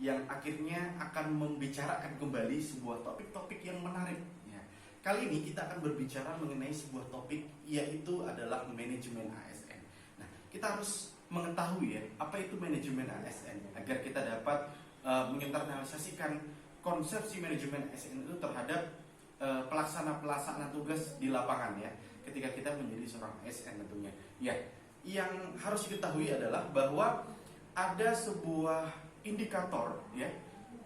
yang akhirnya akan membicarakan kembali sebuah topik-topik yang menarik. Ya. Kali ini kita akan berbicara mengenai sebuah topik, yaitu adalah manajemen ASN. Nah, kita harus mengetahui ya, apa itu manajemen ASN agar kita dapat menginternalisasikan konsepsi manajemen ASN itu terhadap pelaksana tugas di lapangan ya, ketika kita menjadi seorang ASN tentunya. Ya, yang harus diketahui adalah bahwa ada sebuah indikator ya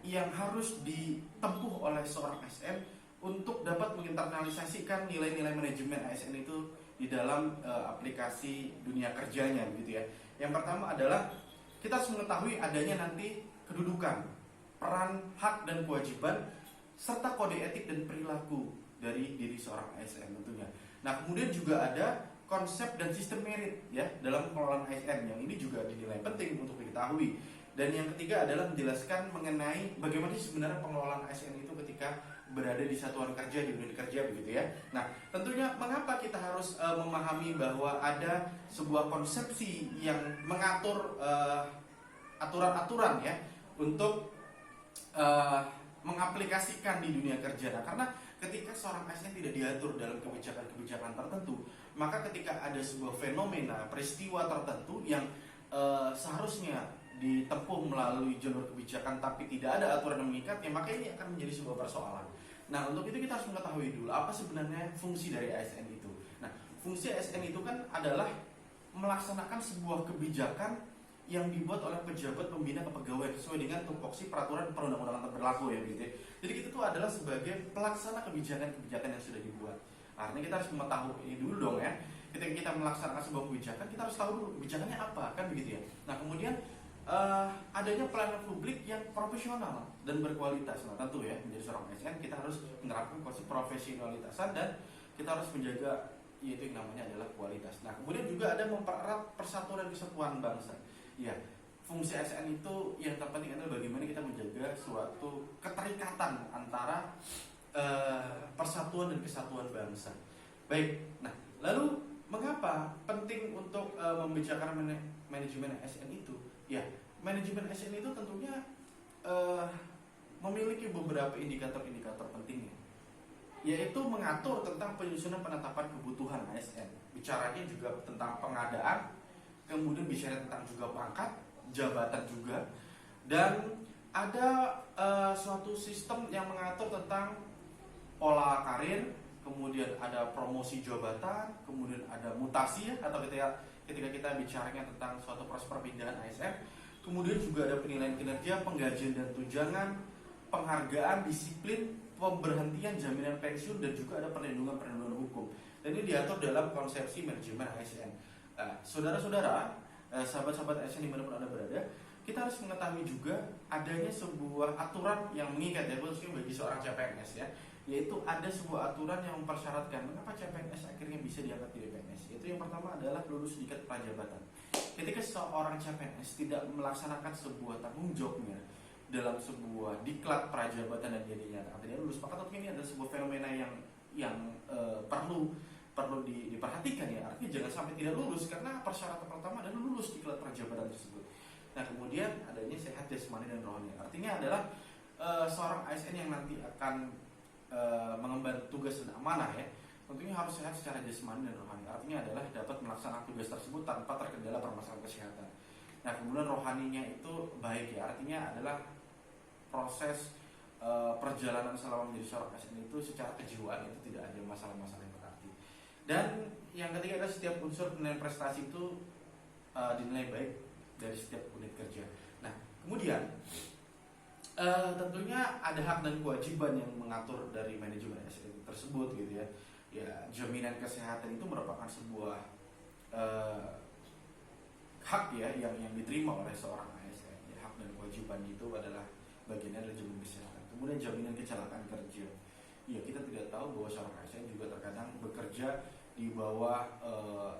yang harus ditempuh oleh seorang ASN untuk dapat menginternalisasikan nilai-nilai manajemen ASN itu di dalam aplikasi dunia kerjanya begitu ya. Yang pertama adalah kita harus mengetahui adanya nanti kedudukan, peran, hak dan kewajiban serta kode etik dan perilaku dari diri seorang ASN tentunya. Nah, kemudian juga ada konsep dan sistem merit ya dalam pengelolaan ASN, yang ini juga dinilai penting untuk diketahui. Dan yang ketiga adalah menjelaskan mengenai bagaimana sebenarnya pengelolaan ASN itu ketika berada di satuan kerja, di dunia kerja begitu ya. Nah, tentunya mengapa kita harus memahami bahwa ada sebuah konsepsi yang mengatur aturan-aturan ya untuk mengaplikasikan di dunia kerja. Nah, karena ketika seorang ASN tidak diatur dalam kebijakan-kebijakan tertentu, maka ketika ada sebuah fenomena, peristiwa tertentu yang seharusnya ditempuh melalui jalur kebijakan tapi tidak ada aturan yang mengikatnya, maka ini akan menjadi sebuah persoalan. Nah, untuk itu kita harus mengetahui dulu apa sebenarnya fungsi dari ASN itu. Nah, fungsi ASN itu kan adalah melaksanakan sebuah kebijakan yang dibuat oleh pejabat pembina kepegawaian sesuai dengan tupoksi peraturan perundang-undangan berlaku ya gitu. Jadi kita tuh adalah sebagai pelaksana kebijakan-kebijakan yang sudah dibuat. Artinya kita harus mengetahui ini dulu dong ya. Ketika kita melaksanakan sebuah kebijakan, kita harus tahu dulu kebijakannya apa kan begitu ya. Nah, kemudian adanya pelayanan publik yang profesional dan berkualitas. Nah, tentu ya menjadi seorang ASN kita harus menerapkan konsep profesionalitasan dan kita harus menjaga yaitu yang namanya adalah kualitas. Nah, kemudian juga ada mempererat persatuan dan kesatuan bangsa. Ya, fungsi ASN itu yang terpenting adalah bagaimana kita menjaga suatu keterikatan antara persatuan dan kesatuan bangsa. Baik, nah lalu mengapa penting untuk membicarakan manajemen ASN itu? Ya, manajemen ASN itu tentunya memiliki beberapa indikator-indikator pentingnya, yaitu mengatur tentang penyusunan penetapan kebutuhan ASN. Bicaranya juga tentang pengadaan, kemudian bicara tentang juga pangkat, jabatan juga, dan ada suatu sistem yang mengatur tentang pola karir, kemudian ada promosi jabatan, kemudian ada mutasi ya, atau ketika kita bicaranya tentang suatu proses perpindahan ASN, kemudian juga ada penilaian kinerja, penggajian dan tunjangan, penghargaan, disiplin, pemberhentian, jaminan pensiun, dan juga ada perlindungan hukum. Dan ini diatur dalam konsepsi manajemen ASN. Saudara-saudara, sahabat-sahabat ASN dimanapun Anda berada, kita harus mengetahui juga adanya sebuah aturan yang mengikat ya, khususnya bagi seorang CPNS ya, yaitu ada sebuah aturan yang mempersyaratkan mengapa CPNS akhirnya bisa diangkat jadi PNS. Yaitu yang pertama adalah lulus dikat prajabatan. Ketika seorang CPNS tidak melaksanakan sebuah tanggung jawabnya dalam sebuah diklat prajabatan dan jadinya artinya lulus, maka tentunya ini adalah sebuah fenomena yang perlu diperhatikan ya. Artinya jangan sampai tidak lulus karena persyaratan pertama adalah lulus diklat prajabatan tersebut. Nah, kemudian adanya sehat jasmani dan rohani. Artinya adalah seorang ASN yang nanti akan mengemban tugas dan amanah ya, tentunya harus sehat secara jasmani dan rohani. Artinya adalah dapat melaksanakan tugas tersebut tanpa terkendala permasalahan kesehatan. Nah, kemudian rohaninya itu baik ya, artinya adalah proses perjalanan selama menjadi seorang ASN itu secara kejiwaan itu tidak ada masalah-masalah yang berarti. Dan yang ketiga adalah setiap unsur penilaian prestasi itu dinilai baik dari setiap unit kerja. Nah, kemudian tentunya ada hak dan kewajiban yang mengatur dari manajemen ASN tersebut gitu ya. Ya, jaminan kesehatan itu merupakan sebuah hak ya yang diterima oleh seorang ASN. Ya, hak dan kewajiban itu adalah bagian dari jaminan kesehatan. Kemudian jaminan kecelakaan kerja. Ya, kita tidak tahu bahwa seorang ASN juga terkadang bekerja di bawah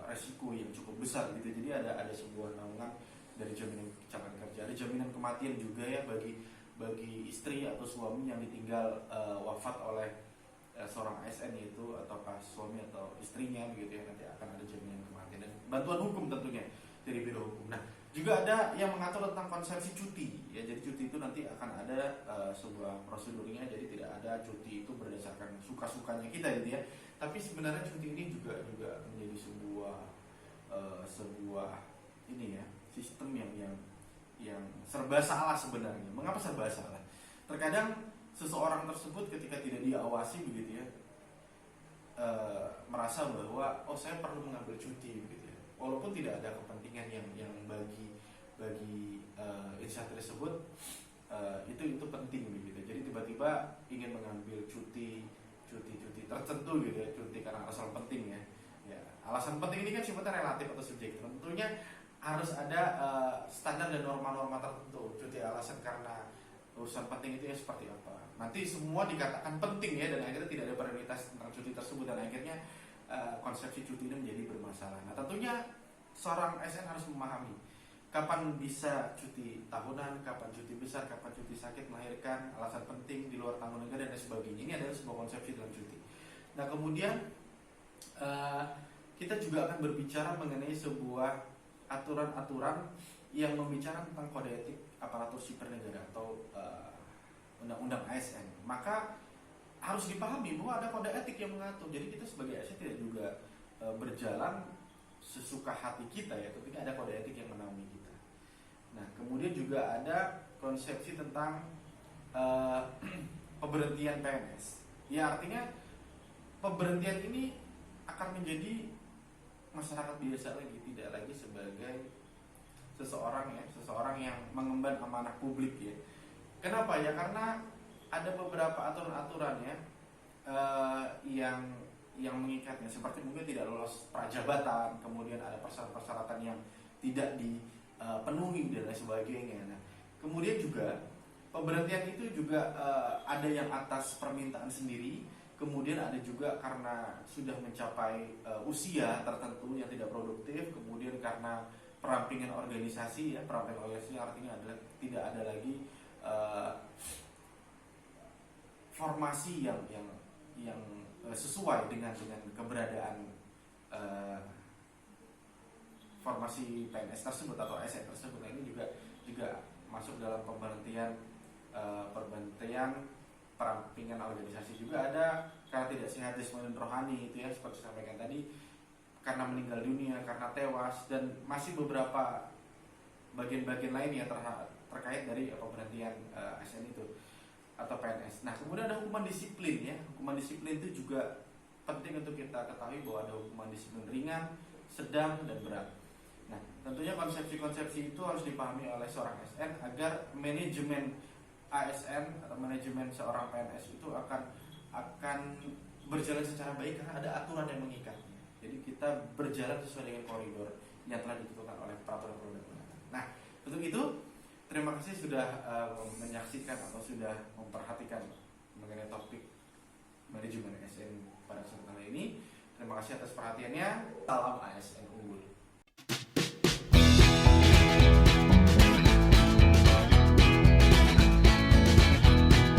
resiko yang cukup besar gitu. Jadi ada sebuah naungan dari jaminan kecelakaan kerja. Ada jaminan kematian juga ya bagi istri atau suami yang ditinggal wafat oleh seorang ASN itu, ataukah suami atau istrinya begitu ya, nanti akan ada jaminan kematian dan bantuan hukum tentunya dari biro hukum. Nah, Juga ada yang mengatur tentang konsepsi cuti ya. Jadi cuti itu nanti akan ada sebuah prosedurnya. Jadi tidak ada cuti itu berdasarkan suka-sukanya kita gitu ya. Tapi sebenarnya cuti ini juga menjadi sebuah ini ya, sistem yang serba salah sebenarnya. Mengapa serba salah? Terkadang seseorang tersebut ketika tidak diawasi begitu ya, merasa bahwa saya perlu mengambil cuti begitu ya. Walaupun tidak ada kepentingan yang bagi instansi tersebut itu penting begitu. Jadi tiba-tiba ingin mengambil cuti tertentu gitu ya, cuti karena alasan penting ya. Ya, alasan penting ini kan sifatnya relatif atau subjektif. Tentunya harus ada standar dan norma-norma tertentu. Cuti alasan karena urusan penting itu ya seperti apa. Nanti semua dikatakan penting ya, dan akhirnya tidak ada prioritas tentang cuti tersebut, dan akhirnya konsepsi cuti ini menjadi bermasalah. Nah tentunya seorang ASN harus memahami kapan bisa cuti tahunan, kapan cuti besar, kapan cuti sakit, melahirkan, alasan penting di luar tanggung negara dan sebagainya. Ini adalah sebuah konsepsi dalam cuti. Nah kemudian kita juga akan berbicara mengenai sebuah aturan-aturan yang membicarakan tentang kode etik aparatur sipil negara atau undang-undang ASN. Maka harus dipahami bahwa ada kode etik yang mengatur. Jadi kita sebagai ASN tidak juga berjalan sesuka hati kita ya, ketika ada kode etik yang menaungi kita. Nah kemudian juga ada konsepsi tentang pemberhentian PNS. Ya artinya pemberhentian ini akan menjadi masyarakat biasa lagi, tidak lagi sebagai seseorang yang mengemban amanah publik ya. Kenapa ya? Karena ada beberapa aturan-aturan ya yang mengikatnya, seperti mungkin tidak lolos prajabatan, kemudian ada persyaratan-persyaratan yang tidak dipenuhi dan lain sebagainya. Nah, kemudian juga pemberhentian itu juga ada yang atas permintaan sendiri, kemudian ada juga karena sudah mencapai usia tertentu yang tidak produktif, kemudian karena perampingan organisasi ya. Perampingan organisasi artinya adalah tidak ada lagi formasi yang sesuai dengan keberadaan formasi PNS tersebut atau ASN tersebut. Nah, ini juga masuk dalam pemberhentian perampingan organisasi. Juga ada karena tidak sehat jasmani dan rohani itu ya, seperti saya sampaikan tadi, karena meninggal dunia, karena tewas, dan masih beberapa bagian-bagian lain yang terkait dari pemberhentian ASN itu atau PNS. Nah kemudian ada hukuman disiplin ya. Hukuman disiplin itu juga penting untuk kita ketahui bahwa ada hukuman disiplin ringan, sedang, dan berat. Nah tentunya konsepsi-konsepsi itu harus dipahami oleh seorang ASN agar manajemen ASN atau manajemen seorang PNS itu akan berjalan secara baik, karena ada aturan yang mengikatnya. Jadi kita berjalan sesuai dengan koridor yang telah ditentukan oleh peraturan perundang-undangan. Nah untuk itu terima kasih sudah menyaksikan atau sudah memperhatikan mengenai topik manajemen ASN pada kesempatan kali ini. Terima kasih atas perhatiannya. Salam ASN unggul.